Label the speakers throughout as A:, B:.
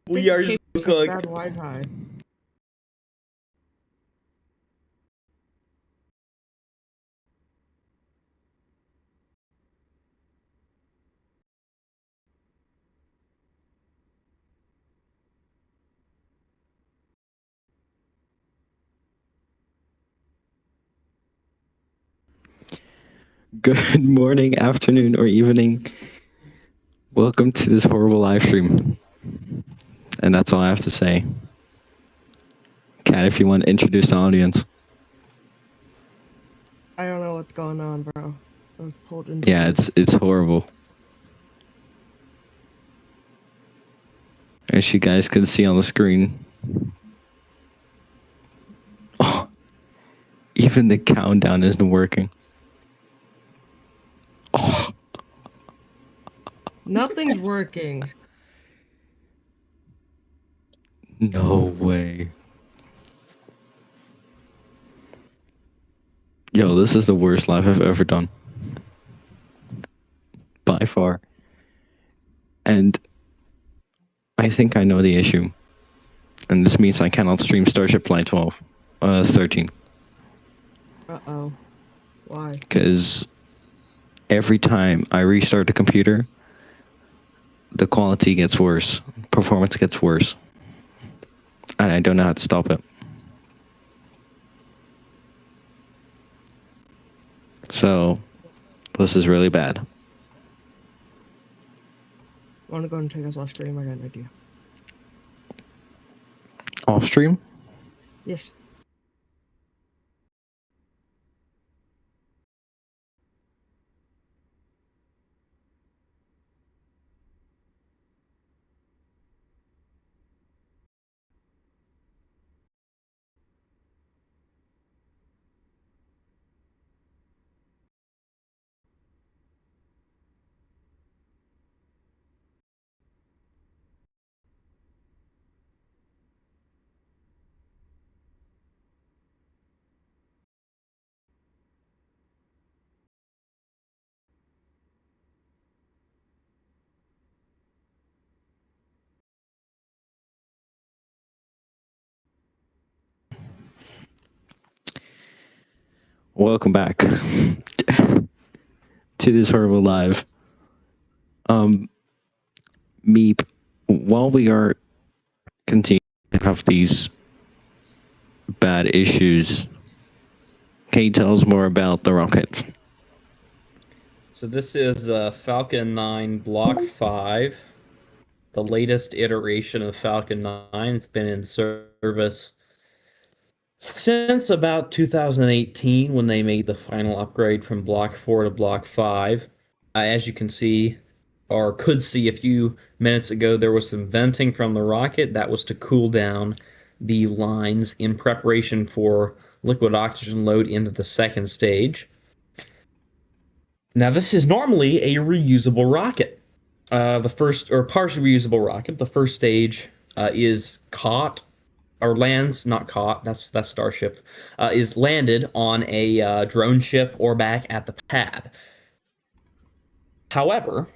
A: We are so cooked.
B: Bad Wi-Fi.
C: Good morning, afternoon, or evening. Welcome to this horrible live stream. And that's all I have to say. Kat, if you want to introduce the audience.
B: I don't know what's going on, bro. I was pulled into
C: Yeah,
B: this.
C: it's horrible. As you guys can see on the screen. Oh, even the countdown isn't working. Oh,
B: Nothing's working.
C: no way. Yo, this is the worst live I've ever done. By far. And I think I know the issue. And this means I cannot stream Starship Flight 13.
B: Uh-oh. Why?
C: Because every time I restart the computer, the quality gets worse, performance gets worse, and I don't know how to stop it. So, this is really bad.
B: Want to go and take us off stream? I got an idea.
C: Off stream?
B: Yes.
C: Welcome back to this horrible live. Meep, while we are continuing to have these bad issues, can you tell us more about the rocket?
A: So this is Falcon 9 Block 5, the latest iteration of Falcon 9. It's been in service since about 2018 when they made the final upgrade from Block 4 to Block 5. As you can see, or could see a few minutes ago, there was some venting from the rocket. That was to cool down the lines in preparation for liquid oxygen load into the second stage. Now, this is normally a reusable rocket. The first, or partially reusable rocket. The first stage is caught, or lands, not caught, that's Starship, is landed on a drone ship or back at the pad. However,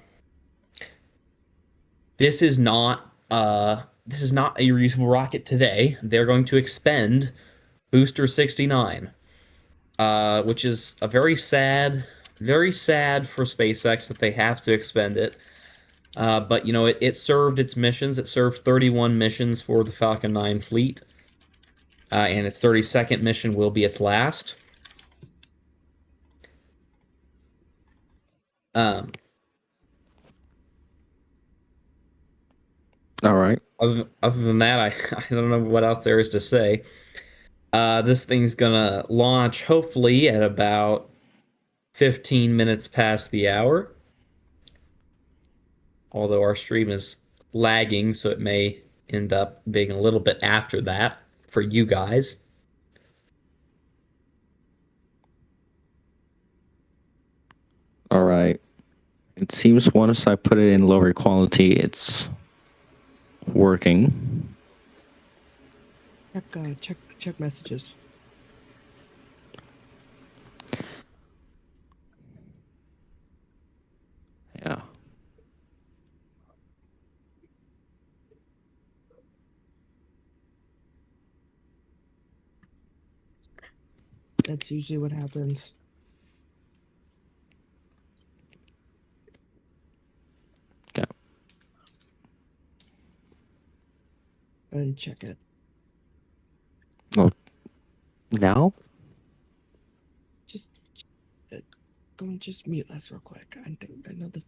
A: this is not a reusable rocket today. They're going to expend Booster 69, which is a very sad for SpaceX that they have to expend it. But, you know, it served its missions. It served 31 missions for the Falcon 9 fleet. And its 32nd mission will be its last.
C: All right.
A: Other than that, I don't know what else there is to say. This thing's gonna launch hopefully at about 15 minutes past the hour. Although our stream is lagging, so it may end up being a little bit after that for you guys.
C: All right. It seems once I put it in lower quality, it's working.
B: Check messages.
C: Yeah.
B: That's usually what happens.
C: Okay.
B: And check it.
C: Now?
B: Just go and just mute us real quick. I know the.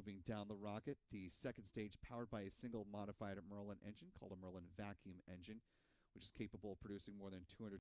D: moving down the rocket. The second stage powered by a single modified Merlin engine called a Merlin vacuum engine, which is capable of producing more than 200.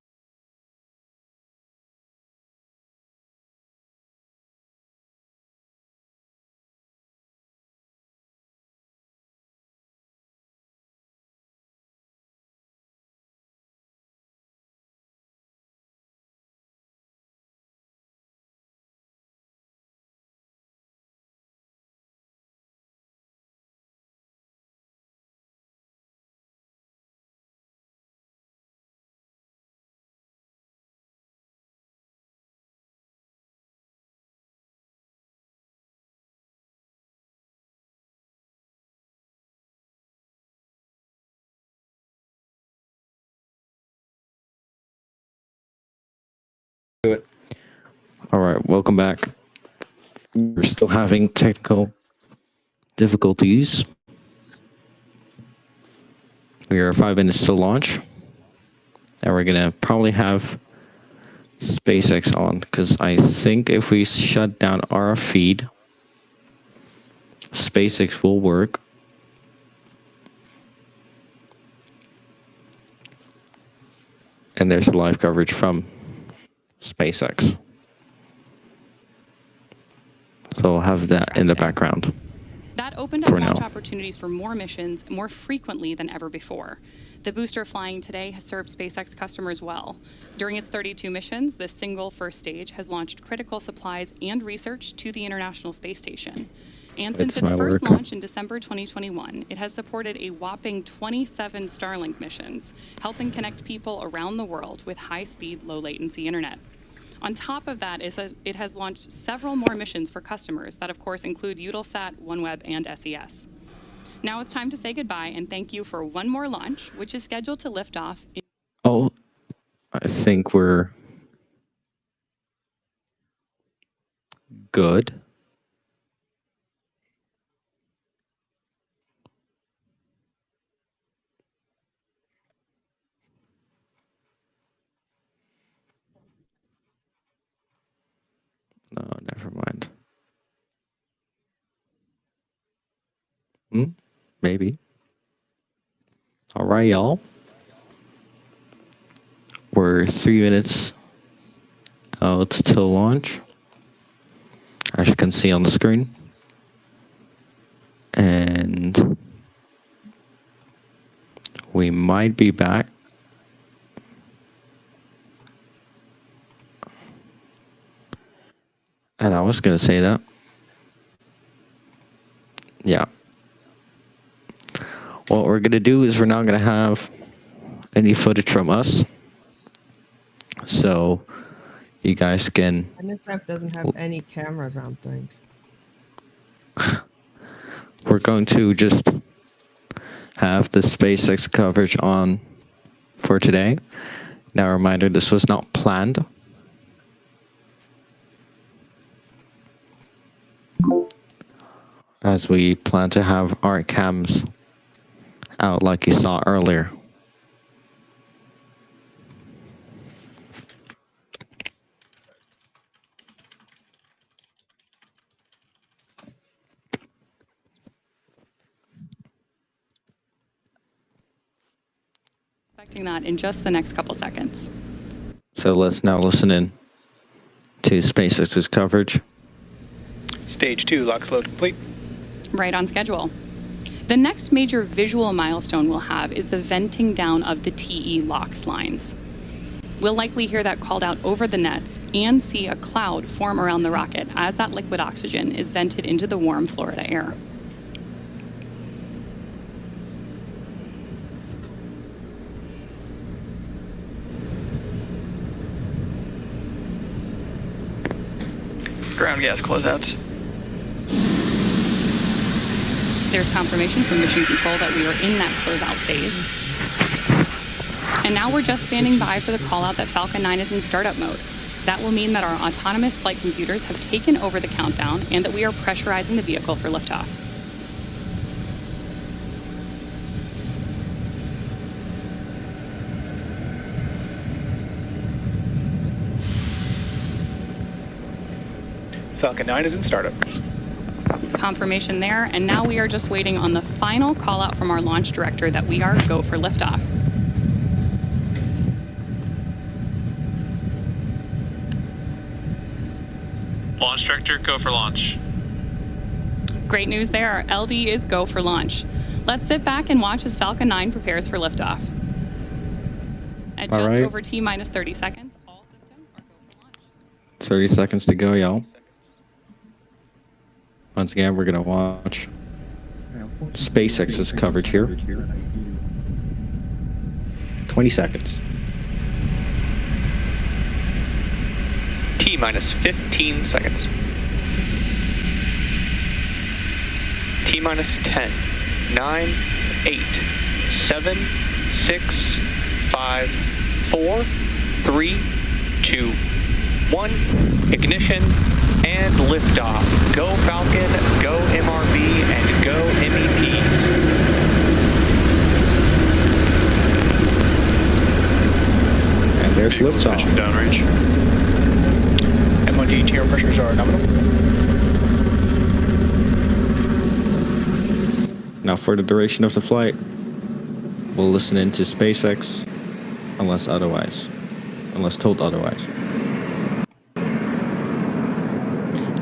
A: Do it.
C: All right, welcome back. We're still having technical difficulties. We are 5 minutes to launch, and we're gonna probably have SpaceX on, because I think if we shut down our feed, SpaceX will work. And there's live coverage from SpaceX. So we'll have that in the background.
E: That opened up launch opportunities for more missions more frequently than ever before. The booster flying today has served SpaceX customers well. During its 32 missions, the single first stage has launched critical supplies and research to the International Space Station. And since its first launch in December 2021, it has supported a whopping 27 Starlink missions, helping connect people around the world with high-speed, low-latency internet. On top of that, it has launched several more missions for customers that, of course, include Eutelsat, OneWeb, and SES. Now it's time to say goodbye and thank you for one more launch, which is scheduled to lift off.
C: Oh, I think we're good. No, never mind. Maybe. All right, y'all. We're 3 minutes out till launch, as you can see on the screen. And we might be back. And I was going to say that. Yeah. What we're going to do is we're not going to have any footage from us. So you guys can...
B: NSF doesn't have any cameras, I don't think.
C: We're going to just have the SpaceX coverage on for today. Now, a reminder, this was not planned. As we plan to have our cams out like you saw earlier.
E: Expecting that in just the next couple seconds.
C: So let's now listen in to SpaceX's coverage.
F: Stage 2, lock load complete.
E: Right on schedule. The next major visual milestone we'll have is the venting down of the TE LOX lines. We'll likely hear that called out over the nets and see a cloud form around the rocket as that liquid oxygen is vented into the warm Florida air.
F: Ground gas closeouts.
E: There's confirmation from Mission Control that we are in that closeout phase. And now we're just standing by for the call out that Falcon 9 is in startup mode. That will mean that our autonomous flight computers have taken over the countdown and that we are pressurizing the vehicle for liftoff.
F: Falcon 9 is in startup.
E: Confirmation there, and now we are just waiting on the final call out from our launch director that we are go for liftoff.
F: Launch director, go for launch.
E: Great news there. LD is go for launch. Let's sit back and watch as Falcon 9 prepares for liftoff. At just over T-minus 30 seconds, all systems are go for launch.
C: 30 seconds to go, y'all. Once again, we're going to watch SpaceX's coverage here. 20 seconds.
F: T-minus 15 seconds. T-minus 10, 9, 8, 7, 6, 5, 4, 3, 2, 1. Ignition and liftoff. Go Falcon, go MRV, and go MEP.
C: And there's liftoff.
F: Downrange. M1D TR pressures are nominal.
C: Now for the duration of the flight, we'll listen in to SpaceX unless told otherwise.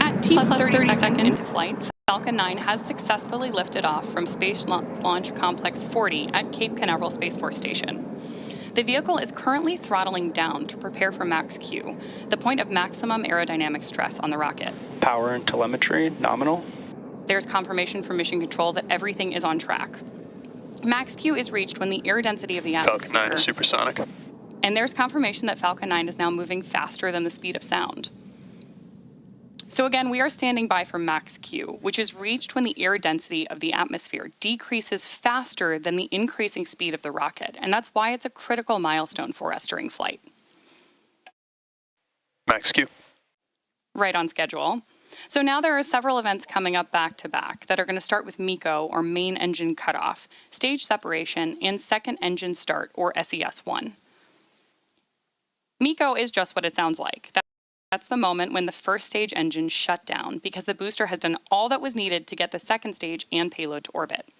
E: At T+30 seconds into flight, Falcon 9 has successfully lifted off from Space Launch Complex 40 at Cape Canaveral Space Force Station. The vehicle is currently throttling down to prepare for max Q, the point of maximum aerodynamic stress on the rocket.
F: Power and telemetry, nominal.
E: There's confirmation from Mission Control that everything is on track. Max Q is reached when the air density of the atmosphere...
F: Falcon 9 is supersonic.
E: And there's confirmation that Falcon 9 is now moving faster than the speed of sound. So again, we are standing by for max Q, which is reached when the air density of the atmosphere decreases faster than the increasing speed of the rocket. And that's why it's a critical milestone for us during flight.
F: Max Q.
E: Right on schedule. So now there are several events coming up back-to-back that are going to start with MECO, or main engine cutoff, stage separation, and second engine start, or SES-1. MECO is just what it sounds like. That's the moment when the first stage engine shut down because the booster has done all that was needed to get the second stage and payload to orbit.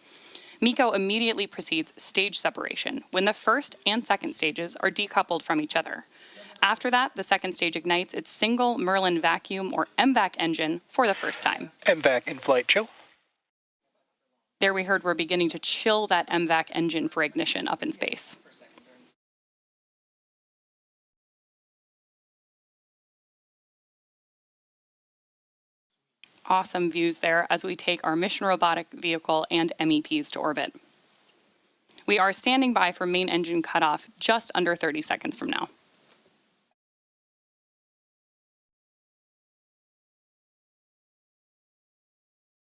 E: MECO immediately precedes stage separation when the first and second stages are decoupled from each other. After that, the second stage ignites its single Merlin vacuum, or MVAC engine, for the first time.
F: MVAC in flight, chill.
E: There we heard we're beginning to chill that MVAC engine for ignition up in space. Awesome views there as we take our mission robotic vehicle and MEPs to orbit. We are standing by for main engine cutoff just under 30 seconds from now.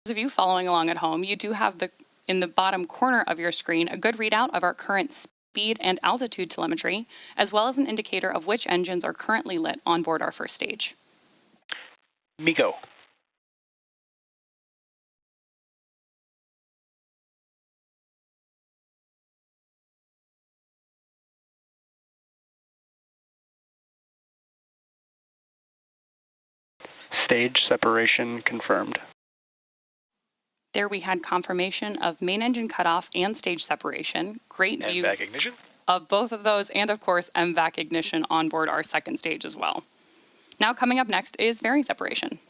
E: Those of you following along at home, you do have in the bottom corner of your screen a good readout of our current speed and altitude telemetry, as well as an indicator of which engines are currently lit on board our first stage.
F: MECO. Stage separation confirmed.
E: There we had confirmation of main engine cutoff and stage separation. Great views
F: ignition
E: of both of those, and of course MVAC ignition on board our second stage as well. Now coming up next is fairing separation.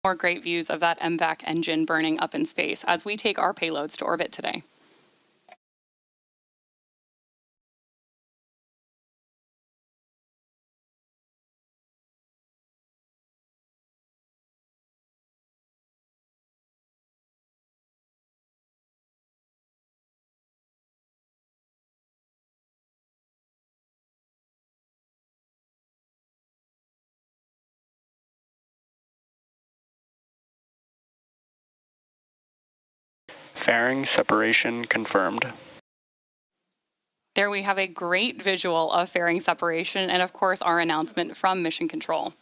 E: More great views of that MVAC engine burning up in space as we take our payloads to orbit today.
F: Fairing separation confirmed.
E: There we have a great visual of fairing separation and of course our announcement from Mission Control.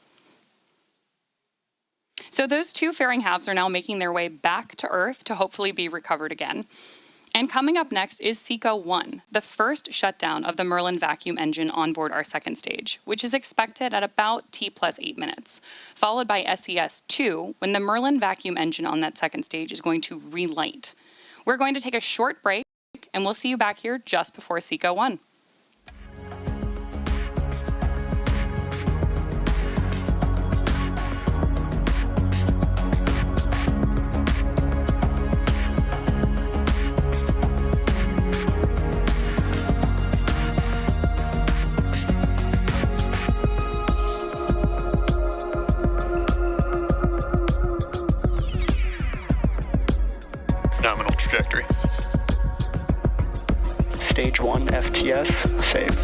E: So those two fairing halves are now making their way back to Earth to hopefully be recovered again. And coming up next is SECO-1, the first shutdown of the Merlin vacuum engine on board our second stage, which is expected at about T+8 minutes, followed by SES-2, when the Merlin vacuum engine on that second stage is going to relight. We're going to take a short break, and we'll see you back here just before SECO-1.
F: Nominal trajectory. Stage 1 FTS, safe.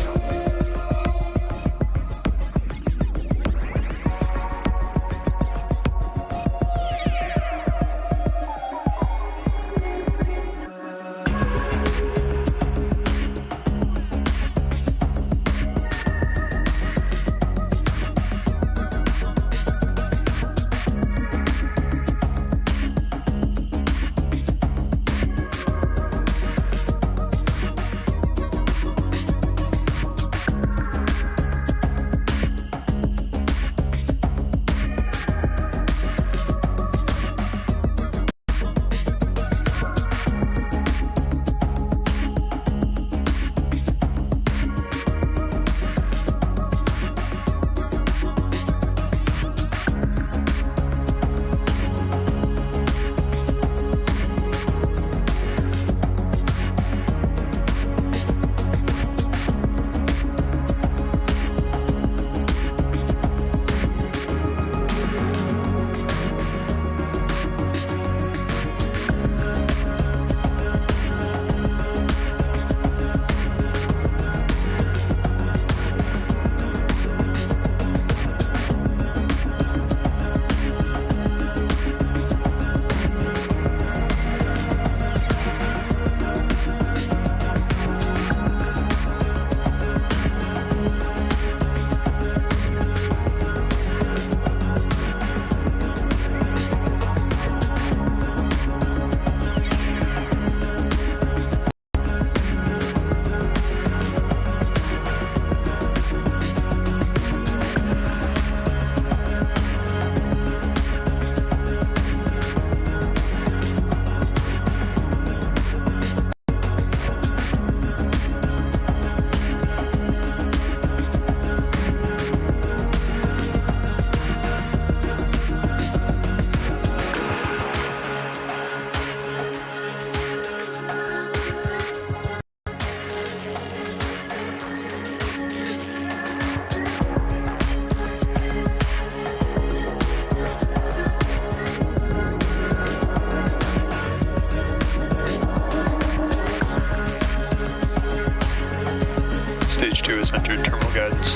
F: Stage 2 has entered terminal guidance.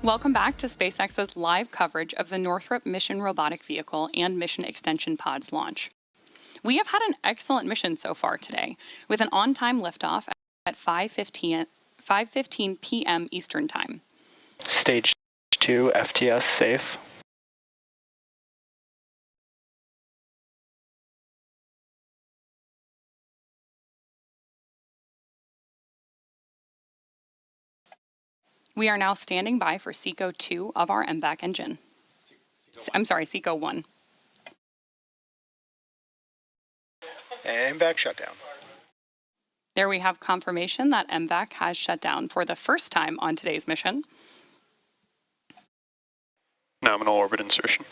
E: Welcome back to SpaceX's live coverage of the Northrop Mission Robotic Vehicle and Mission Extension Pod's launch. We have had an excellent mission so far today, with an on-time liftoff at 5:15 p.m. Eastern Time.
F: Stage 2 FTS, safe.
E: We are now standing by for SECO-2 of our MVAC engine. I'm sorry, SECO-1.
F: And back shutdown.
E: There we have confirmation that MVAC has shut down for the first time on today's mission.
F: Nominal orbit insertion.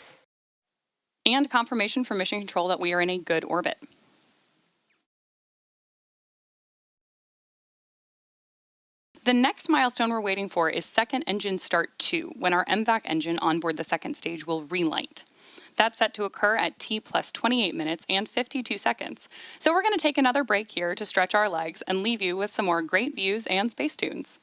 E: And confirmation from Mission Control that we are in a good orbit. The next milestone we're waiting for is second engine start 2, when our MVAC engine on board the second stage will relight. That's set to occur at T+28 minutes and 52 seconds. So we're going to take another break here to stretch our legs and leave you with some more great views and space tunes.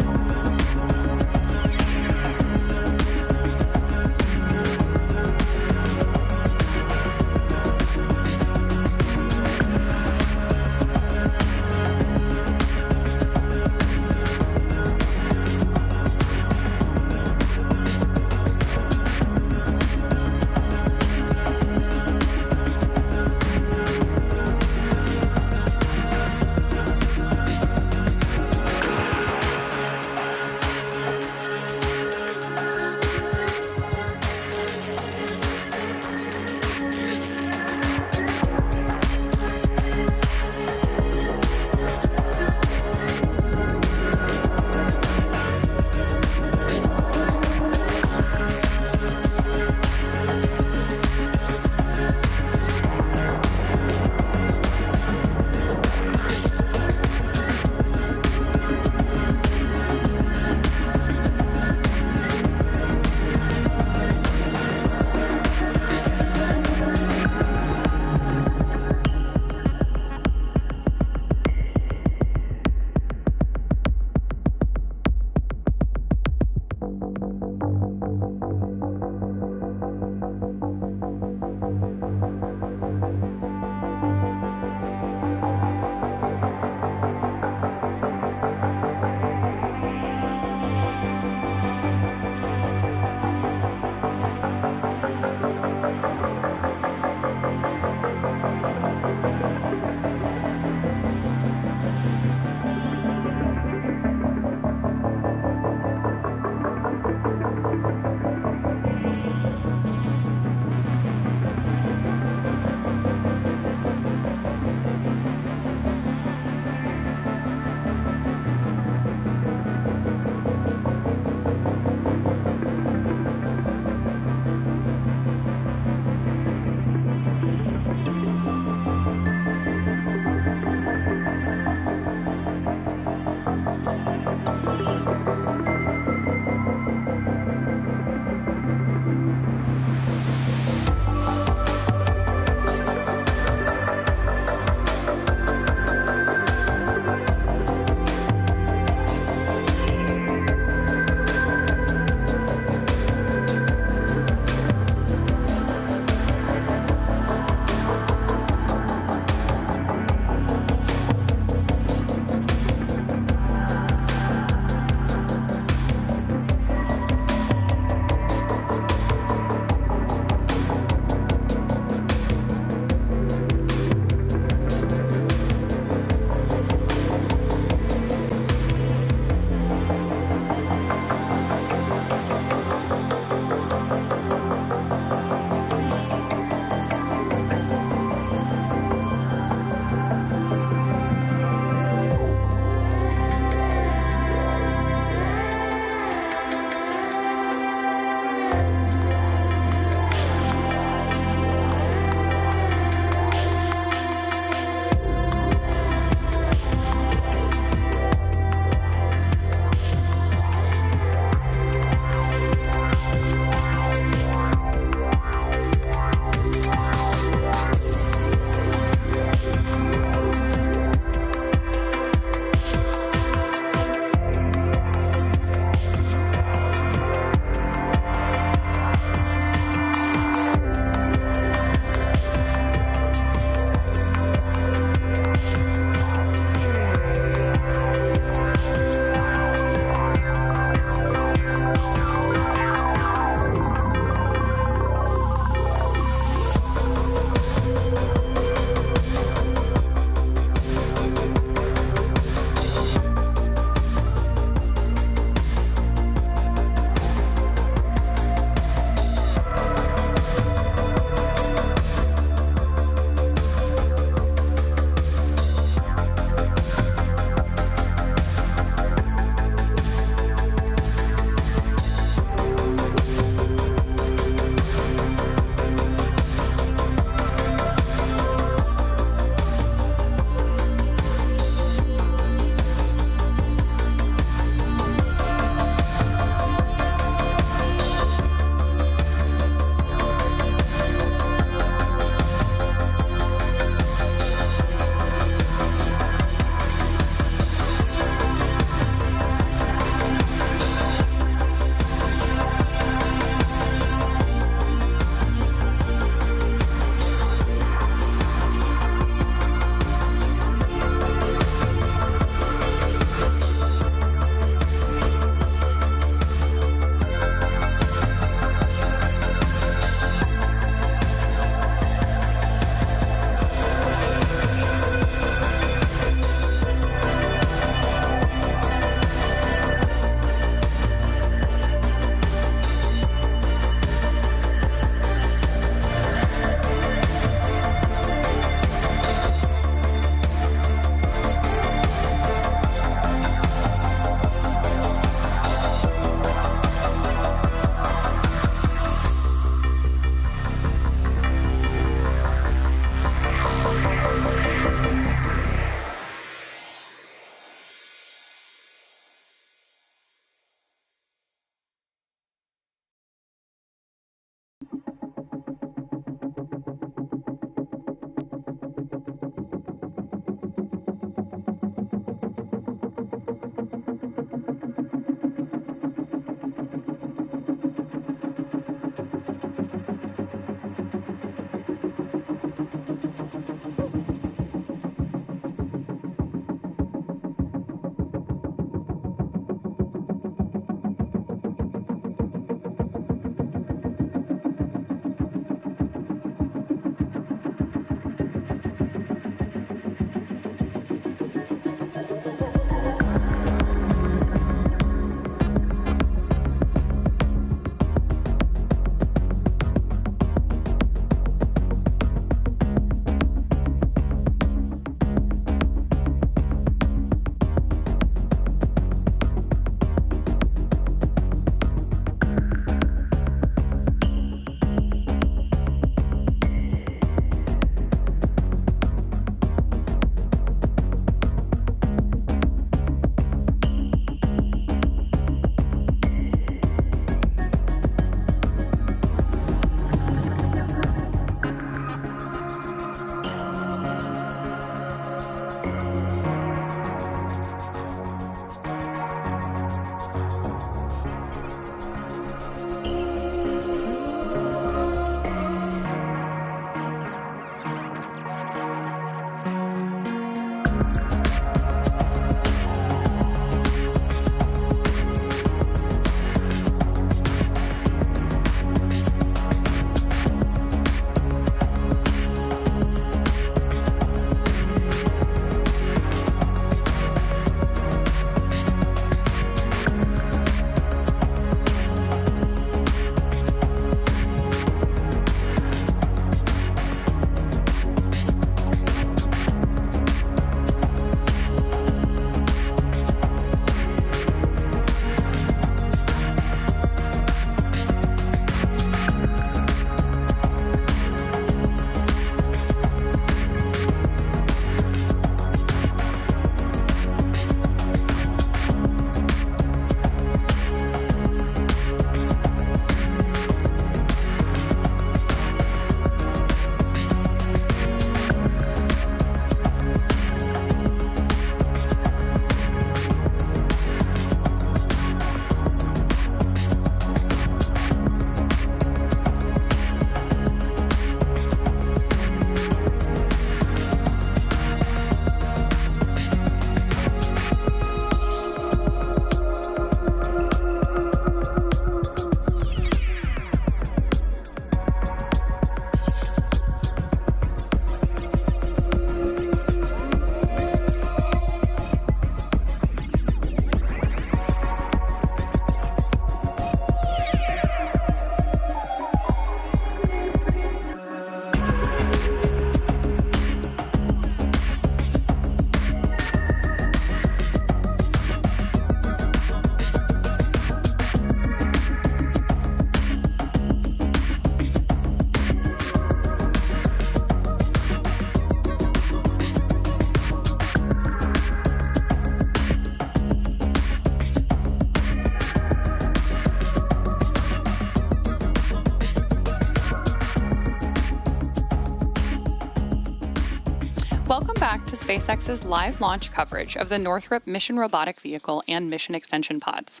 E: SpaceX's live launch coverage of the Northrop Mission Robotic Vehicle and Mission Extension Pods.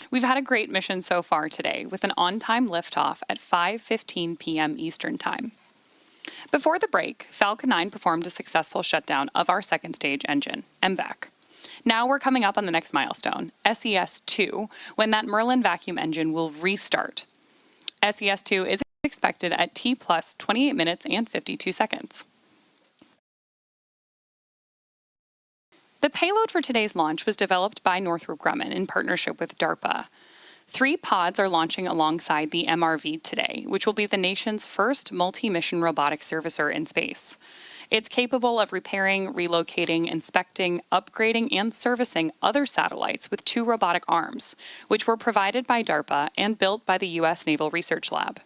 E: We've had a great mission so far today with an on-time liftoff at 5:15 p.m. Eastern Time. Before the break, Falcon 9 performed a successful shutdown of our second stage engine, MVAC. Now we're coming up on the next milestone, SES-2, when that Merlin vacuum engine will restart. SES-2 is expected at T plus 28 minutes and 52 seconds. The payload for today's launch was developed by Northrop Grumman in partnership with DARPA. 3 pods are launching alongside the MRV today, which will be the nation's first multi-mission robotic servicer in space. It's capable of repairing, relocating, inspecting, upgrading, and servicing other satellites with 2 robotic arms, which were provided by DARPA and built by the U.S. Naval Research Lab.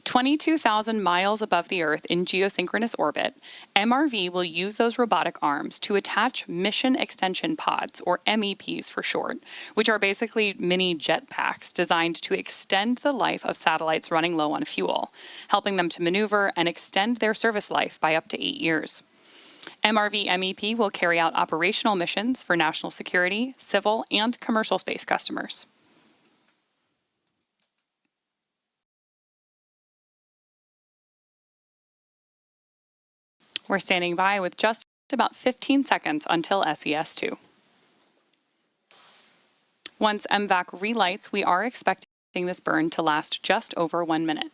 E: 22,000 miles above the Earth in geosynchronous orbit, MRV will use those robotic arms to attach mission extension pods, or MEPs for short, which are basically mini jetpacks designed to extend the life of satellites running low on fuel, helping them to maneuver and extend their service life by up to 8 years. MRV MEP will carry out operational missions for national security, civil, and commercial space customers. We're standing by with just about 15 seconds until SES-2. Once MVAC relights, we are expecting this burn to last just over 1 minute.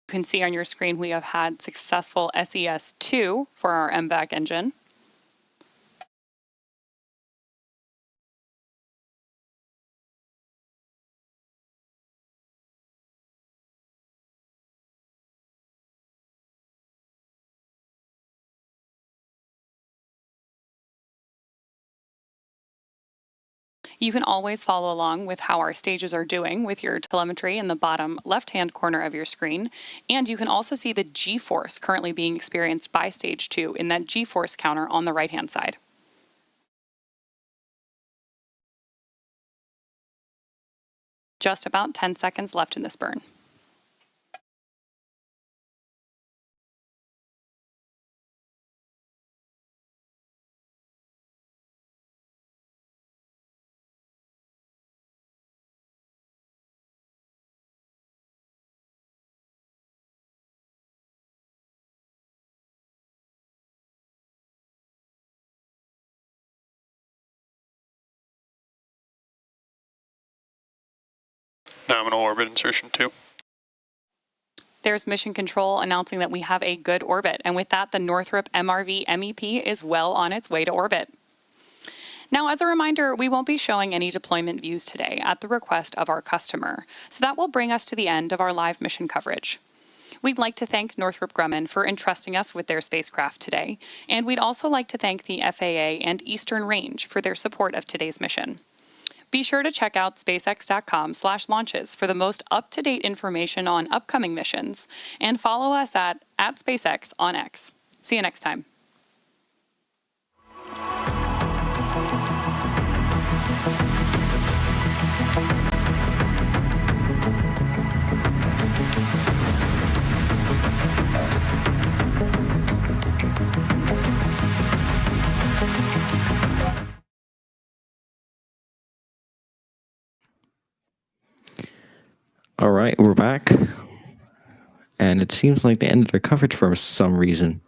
E: You can see on your screen we have had successful SES-2 for our MVAC engine. You can always follow along with how our stages are doing with your telemetry in the bottom left-hand corner of your screen. And you can also see the G-force currently being experienced by stage 2 in that G-force counter on the right-hand side. Just about 10 seconds left in this burn.
F: Nominal orbit insertion 2.
E: There's mission control announcing that we have a good orbit, and with that, the Northrop MRV MEP is well on its way to orbit. Now, as a reminder, we won't be showing any deployment views today at the request of our customer, so that will bring us to the end of our live mission coverage. We'd like to thank Northrop Grumman for entrusting us with their spacecraft today, and we'd also like to thank the FAA and Eastern Range for their support of today's mission. Be sure to check out spacex.com/launches for the most up-to-date information on upcoming missions, and follow us at @SpaceX on X. See you next time.
C: All right, we're back. And it seems like they ended their coverage for some reason.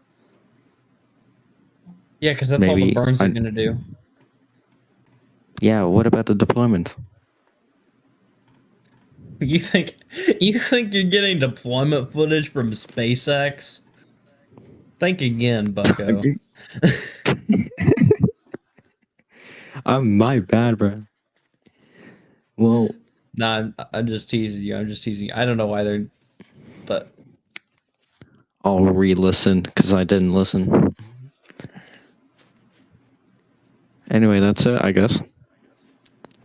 A: Yeah, because that's all the burns are going to do.
C: Yeah, what about the deployment?
A: You think you're getting deployment footage from SpaceX? Think again, bucko.
C: My bad, bro. Well,
A: nah, I'm just teasing you. I don't know why they're... But
C: I'll re-listen, because I didn't listen. Anyway, that's it, I guess.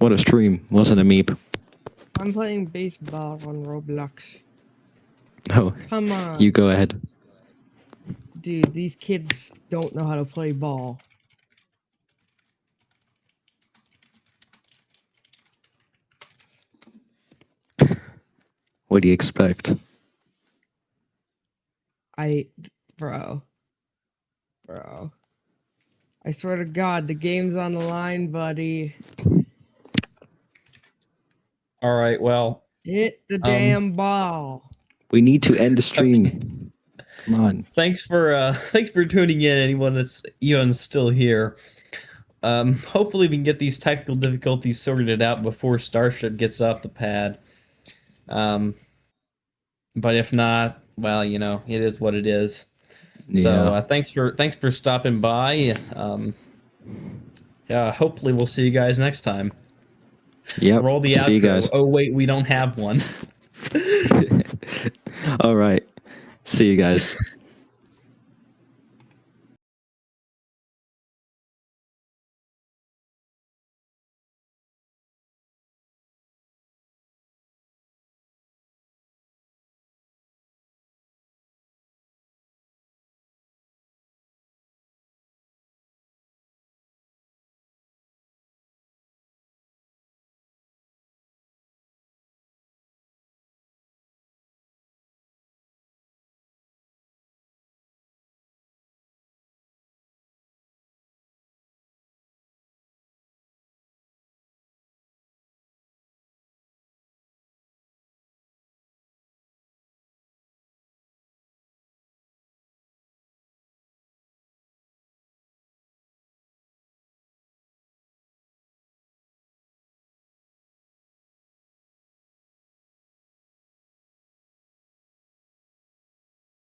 C: What a stream. Wasn't a meep.
B: I'm playing baseball on Roblox.
C: Oh,
B: Come on.
C: you go ahead.
B: Dude, these kids don't know how to play ball.
C: What do you expect?
B: Bro. I swear to God, the game's on the line, buddy.
A: All right, well,
B: Hit the damn ball.
C: We need to end the stream. Come on.
A: thanks for tuning in, anyone that's even still here. Hopefully we can get these technical difficulties sorted out before Starship gets off the pad. But if not, well, you know, it is what it is.
C: Yeah.
A: So thanks for stopping by. Yeah, hopefully we'll see you guys next time.
C: Yep.
A: Roll the outro.
C: See you guys.
A: Oh wait, we don't have one.
C: All right. See you guys.